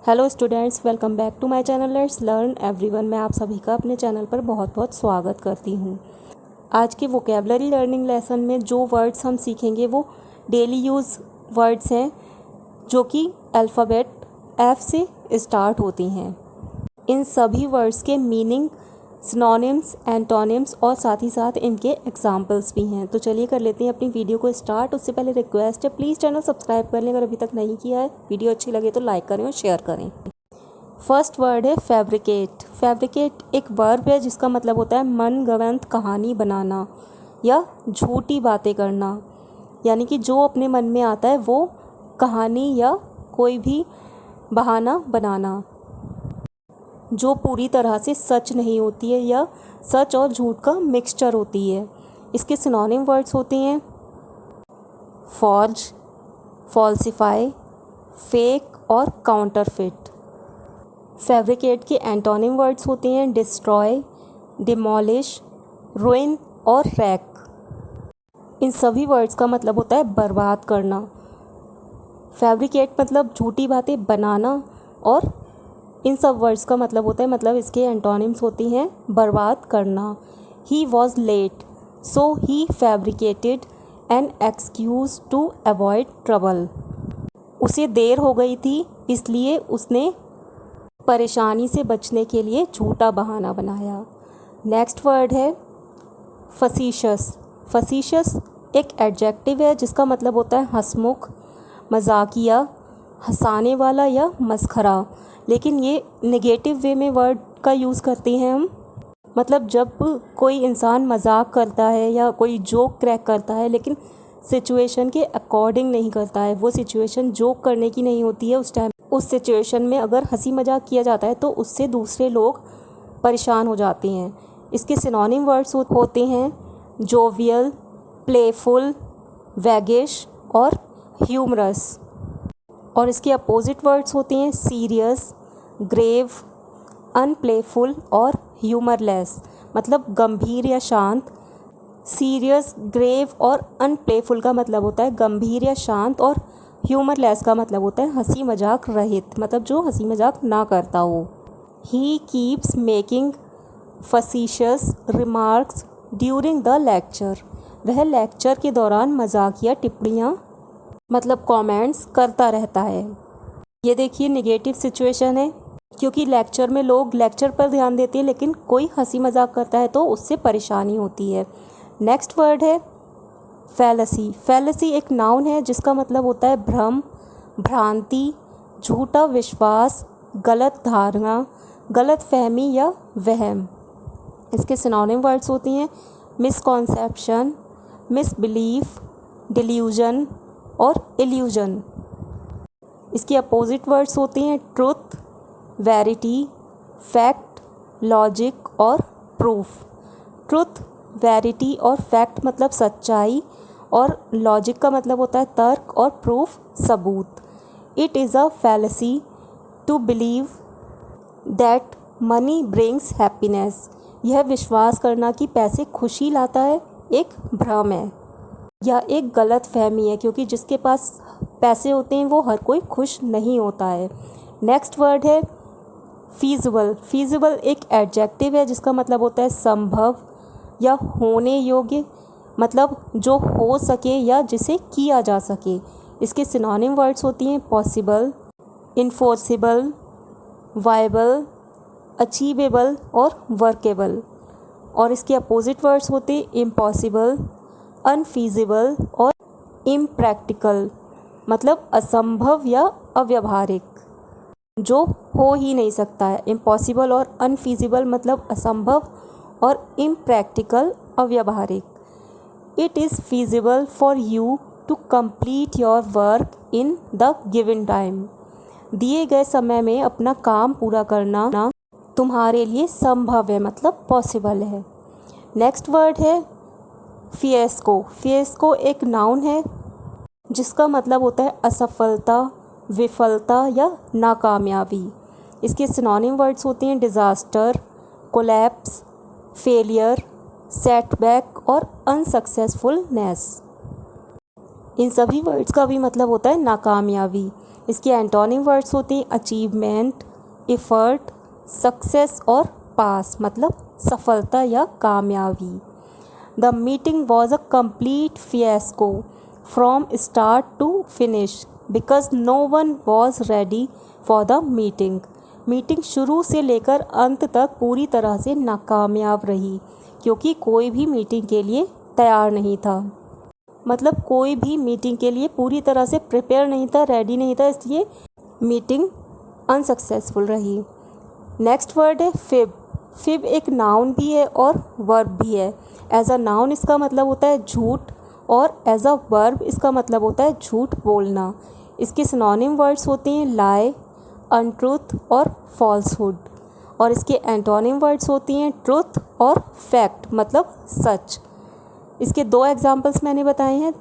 Hello students, welcome back to my channel let's learn everyone. मैं आप सभी का अपने चैनल पर बहुत बहुत स्वागत करती हूँ। आज के वोकेबलरी लर्निंग लेसन में जो वर्ड्स हम सीखेंगे वो डेली यूज़ वर्ड्स हैं जो कि अल्फ़ाबेट F से स्टार्ट होती हैं। इन सभी वर्ड्स के मीनिंग, सिनोनिम्स, एंटोनिम्स और साथ ही साथ इनके एग्जाम्पल्स भी हैं। तो चलिए कर लेते हैं अपनी वीडियो को स्टार्ट। उससे पहले रिक्वेस्ट है, प्लीज़ चैनल सब्सक्राइब कर लें अगर अभी तक नहीं किया है। वीडियो अच्छी लगे तो लाइक करें और शेयर करें। फर्स्ट वर्ड है फैब्रिकेट। फैब्रिकेट एक वर्ब है जिसका मतलब होता है मनगढ़ंत कहानी बनाना या झूठी बातें करना, यानी कि जो अपने मन में आता है वो कहानी या कोई भी बहाना बनाना जो पूरी तरह से सच नहीं होती है या सच और झूठ का मिक्सचर होती है। इसके सिनोनिम वर्ड्स होते हैं फॉर्ज, फॉल्सिफाई, फेक और काउंटरफिट। फैब्रिकेट के एंटोनिम वर्ड्स होते हैं डिस्ट्रॉय, डिमोलिश, रुइन और रैक। इन सभी वर्ड्स का मतलब होता है बर्बाद करना। फैब्रिकेट मतलब झूठी बातें बनाना और इन सब वर्ड्स का मतलब होता है, मतलब इसके एंटोनिम्स होती हैं बर्बाद करना। He was late so he fabricated an excuse to avoid trouble. उसे देर हो गई थी इसलिए उसने परेशानी से बचने के लिए झूठा बहाना बनाया। नेक्स्ट वर्ड है फसीशियस। फसीशियस एक एडजेक्टिव है जिसका मतलब होता है हंसमुख, मजाकिया, हंसाने वाला या मस्खरा। लेकिन ये नेगेटिव वे में वर्ड का यूज़ करते हैं हम। मतलब जब कोई इंसान मजाक करता है या कोई जोक क्रैक करता है लेकिन सिचुएशन के अकॉर्डिंग नहीं करता है, वो सिचुएशन जोक करने की नहीं होती है, उस टाइम उस सिचुएशन में अगर हंसी मजाक किया जाता है तो उससे दूसरे लोग परेशान हो जाते हैं। इसके सिनोनिम वर्ड्स होते हैं जोवियल, प्लेफुल, वैगिश और ह्यूमरस। और इसके अपोजिट वर्ड्स होते हैं सीरियस, ग्रेव, अनप्लेफुल और ह्यूमरलेस। मतलब गंभीर या शांत। सीरियस, ग्रेव और अनप्लेफुल का मतलब होता है गंभीर या शांत, और ह्यूमरलेस का मतलब होता है हंसी मजाक रहित, मतलब जो हंसी मजाक ना करता हो। He keeps making facetious remarks during the lecture. वह लेक्चर के दौरान मजाकिया टिप्पणियाँ मतलब कमेंट्स करता रहता है। ये देखिए नेगेटिव सिचुएशन है क्योंकि लेक्चर में लोग लेक्चर पर ध्यान देते हैं लेकिन कोई हंसी मजाक करता है तो उससे परेशानी होती है। नेक्स्ट वर्ड है फैलेसी। फैलेसी एक नाउन है जिसका मतलब होता है भ्रम, भ्रांति, झूठा विश्वास, गलत धारणा, गलत फहमी या वहम। इसके सिनोनिम वर्ड्स होती हैं मिसकॉन्सेप्शन, मिसबिलीफ, डिल्यूजन और इल्यूजन। इसके अपोजिट वर्ड्स होते हैं ट्रुथ, वेरिटी, फैक्ट, लॉजिक और प्रूफ। ट्रुथ, वेरिटी और फैक्ट मतलब सच्चाई, और लॉजिक का मतलब होता है तर्क, और प्रूफ सबूत। It is a fallacy to believe that money brings happiness. यह विश्वास करना कि पैसे खुशी लाता है एक भ्रम है या एक गलत फहमी है, क्योंकि जिसके पास पैसे होते हैं वो हर कोई खुश नहीं होता है। नेक्स्ट वर्ड है फीजिबल। फीजिबल एक एडजेक्टिव है जिसका मतलब होता है संभव या होने योग्य, मतलब जो हो सके या जिसे किया जा सके। इसके सिनोनिम वर्ड्स होती हैं पॉसिबल, इन्फोर्सिबल, वायबल, अचीवेबल और वर्केबल। और इसके अपोजिट वर्ड्स होते हैं इम्पॉसिबल, अनफीजिबल और इम्प्रैक्टिकल, मतलब असंभव या अव्यवहारिक, जो हो ही नहीं सकता है। इम्पॉसिबल और अनफीजिबल मतलब असंभव, और इम्प्रैक्टिकल अव्यवहारिक। It is feasible for you to complete your work in the given time. दिए गए समय में अपना काम पूरा करना तुम्हारे लिए संभव है, मतलब पॉसिबल है। नेक्स्ट वर्ड है फिएस्को। फिएस्को एक नाउन है जिसका मतलब होता है असफलता, विफलता या नाकामयाबी। इसके सिनोनिम वर्ड्स होते हैं डिज़ास्टर, कोलैप्स, फेलियर, सेटबैक और अनसक्सेसफुलनेस। इन सभी वर्ड्स का भी मतलब होता है नाकामयाबी। इसके एंटोनिम वर्ड्स होते हैं अचीवमेंट, एफर्ट, सक्सेस और पास, मतलब सफलता या कामयाबी। The meeting was a complete fiasco from start to finish because no one was ready for the meeting. Meeting शुरू से लेकर अंत तक पूरी तरह से नाकामयाब रही क्योंकि कोई भी मीटिंग के लिए तैयार नहीं था, मतलब कोई भी मीटिंग के लिए पूरी तरह से प्रिपेयर नहीं था, रेडी नहीं था, इसलिए मीटिंग अनसक्सेसफुल रही। नेक्स्ट वर्ड है फिब। फिब एक नाउन भी है और वर्ब भी है। एज अ नाउन इसका मतलब होता है झूठ और एज अ वर्ब इसका मतलब होता है झूठ बोलना। इसके सिनोनिम वर्ड्स होते हैं लाई, अनट्रूथ और फॉल्सहुड, और इसके एंटोनिम वर्ड्स होती हैं ट्रुथ और फैक्ट, मतलब सच। इसके दो एग्जाम्पल्स मैंने बताए हैं,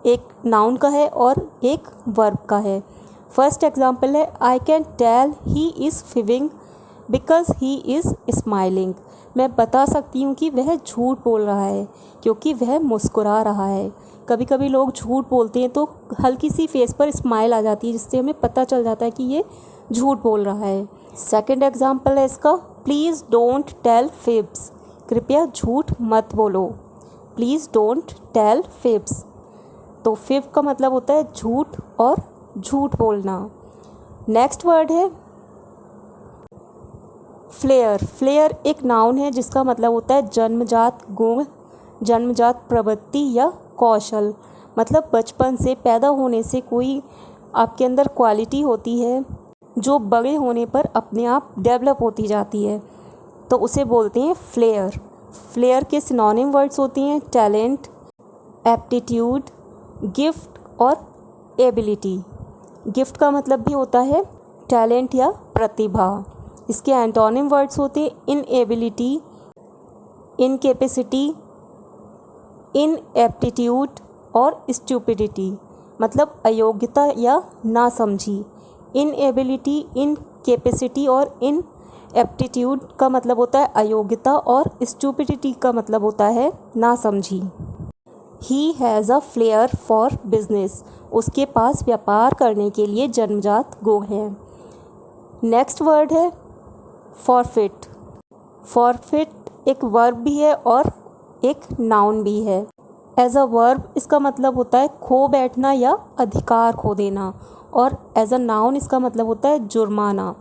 एक नाउन का है और एक वर्ब का है। फर्स्ट एग्जाम्पल है I can tell he is fibbing because he is smiling. मैं बता सकती हूँ कि वह झूठ बोल रहा है क्योंकि वह मुस्कुरा रहा है। कभी कभी लोग झूठ बोलते हैं तो हल्की सी फेस पर स्माइल आ जाती है जिससे हमें पता चल जाता है कि ये झूठ बोल रहा है। सेकंड एग्जाम्पल है इसका प्लीज़ डोंट टेल फिब्स। कृपया झूठ मत बोलो। Please don't tell fibs. तो फिब का मतलब होता है झूठ और झूठ बोलना। नेक्स्ट वर्ड है फ्लेयर। फ्लेयर एक नाउन है जिसका मतलब होता है जन्मजात गुण, जन्मजात प्रवृत्ति या कौशल, मतलब बचपन से पैदा होने से कोई आपके अंदर क्वालिटी होती है जो बड़े होने पर अपने आप डेवलप होती जाती है, तो उसे बोलते हैं फ्लेयर। फ्लेयर के सिनोनिम वर्ड्स होती हैं टैलेंट, एप्टीट्यूड, गिफ्ट और एबिलिटी। गिफ्ट का मतलब भी होता है टैलेंट या प्रतिभा। इसके एंटोनिम वर्ड्स होते हैं इनएबिलिटी, इनकेपेसिटी, इनएप्टीट्यूड और स्टूपिडिटी, मतलब अयोग्यता या नासमझी। इनएबिलिटी, इनकेपेसिटी और इनएप्टीट्यूड का मतलब होता है अयोग्यता और स्टूपिडिटी का मतलब होता है नासमझी। He has a flare for business. उसके पास व्यापार करने के लिए जन्मजात गुण है। नेक्स्ट वर्ड है फॉरफिट। फॉरफिट एक वर्ब भी है और एक नाउन भी है। एज अ वर्ब इसका मतलब होता है खो बैठना या अधिकार खो देना, और एज अ नाउन इसका मतलब होता है जुर्माना,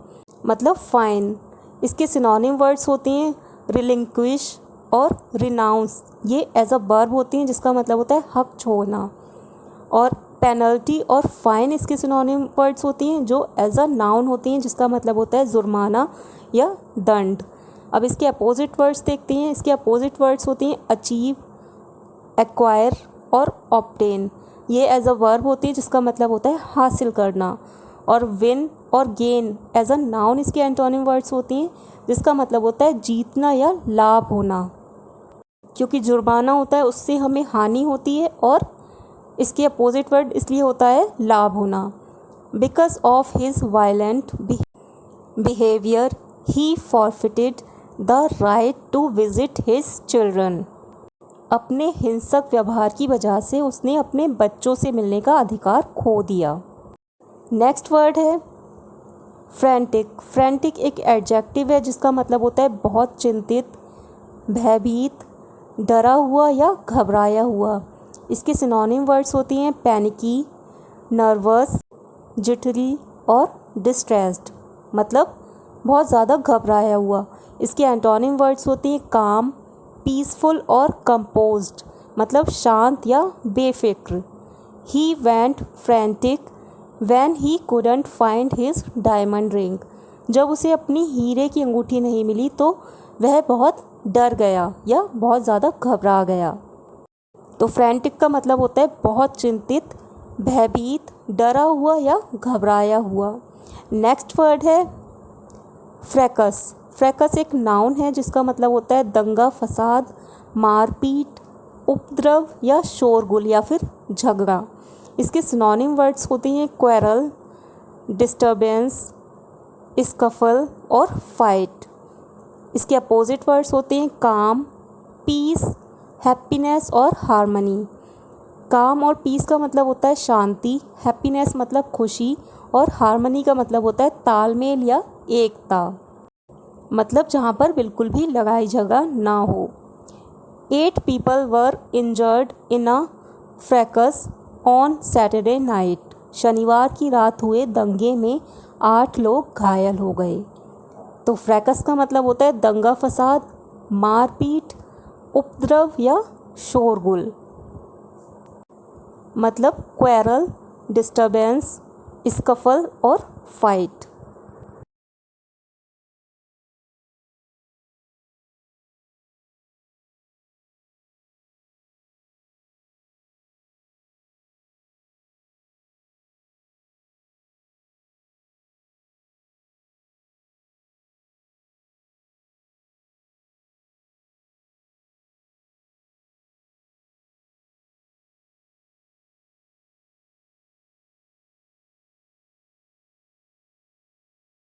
मतलब फ़ाइन। इसके सिनोनिम वर्ड्स होते हैं रिलिंक्विश और रिनाउंस। ये एज अ वर्ब होती हैं जिसका मतलब होता है हक छोड़ना, और पेनल्टी और फ़ाइन इसके सिनोनिम वर्ड्स होती हैं जो एज अ नाउन होती हैं जिसका मतलब होता है जुर्माना या दंड। अब इसके अपोजिट वर्ड्स देखते हैं। इसके अपोजिट वर्ड्स होती हैं अचीव, एक्वायर और ऑब्टेन। ये एज अ वर्ब होती है जिसका मतलब होता है हासिल करना, और विन और गेन एज अ नाउन इसके एंटोनिम वर्ड्स होती हैं जिसका मतलब होता है जीतना या लाभ होना। क्योंकि जुर्माना होता है उससे हमें हानि होती है, और इसके अपोजिट वर्ड इसलिए होता है लाभ होना। Because of his violent behaviour he forfeited the right to visit his children. अपने हिंसक व्यवहार की वजह से उसने अपने बच्चों से मिलने का अधिकार खो दिया। नेक्स्ट वर्ड है फ्रैंटिक। फ्रैंटिक एक एडजेक्टिव है जिसका मतलब होता है बहुत चिंतित, भयभीत, डरा हुआ या घबराया हुआ। इसके सिनोनिम वर्ड्स होती हैं पैनिकी, नर्वस, जिटरी और डिस्ट्रेस्ड, मतलब बहुत ज़्यादा घबराया हुआ। इसके एंटोनिम वर्ड्स होती हैं काम, पीसफुल और कंपोज्ड, मतलब शांत या बेफिक्र। He went frantic when he couldn't find his diamond ring. जब उसे अपनी हीरे की अंगूठी नहीं मिली तो वह बहुत डर गया या बहुत ज़्यादा घबरा गया। तो फ्रैंटिक का मतलब होता है बहुत चिंतित, भयभीत, डरा हुआ या घबराया हुआ। नेक्स्ट वर्ड है फ्रैकस। फ्रैकस एक नाउन है जिसका मतलब होता है दंगा फसाद, मारपीट, उपद्रव या शोरगुल या फिर झगड़ा। इसके सिनोनिम वर्ड्स होते हैं क्वेरल, डिस्टर्बेंस, स्कफल और फाइट। इसके अपोजिट वर्ड्स होते हैं काम, पीस, हैप्पीनेस और हार्मनी। काम और पीस का मतलब होता है शांति, हैप्पीनेस मतलब खुशी और हार्मनी का मतलब होता है तालमेल या एकता, मतलब जहाँ पर बिल्कुल भी लड़ाई झगड़ा ना हो। 8 people were injured in a fracas on Saturday night. शनिवार की रात हुए दंगे में 8 लोग घायल हो गए। तो फ्रैकस का मतलब होता है दंगा फसाद, मारपीट, उपद्रव या शोरगुल, मतलब क्वेरल, डिस्टर्बेंस, स्कफल और फाइट।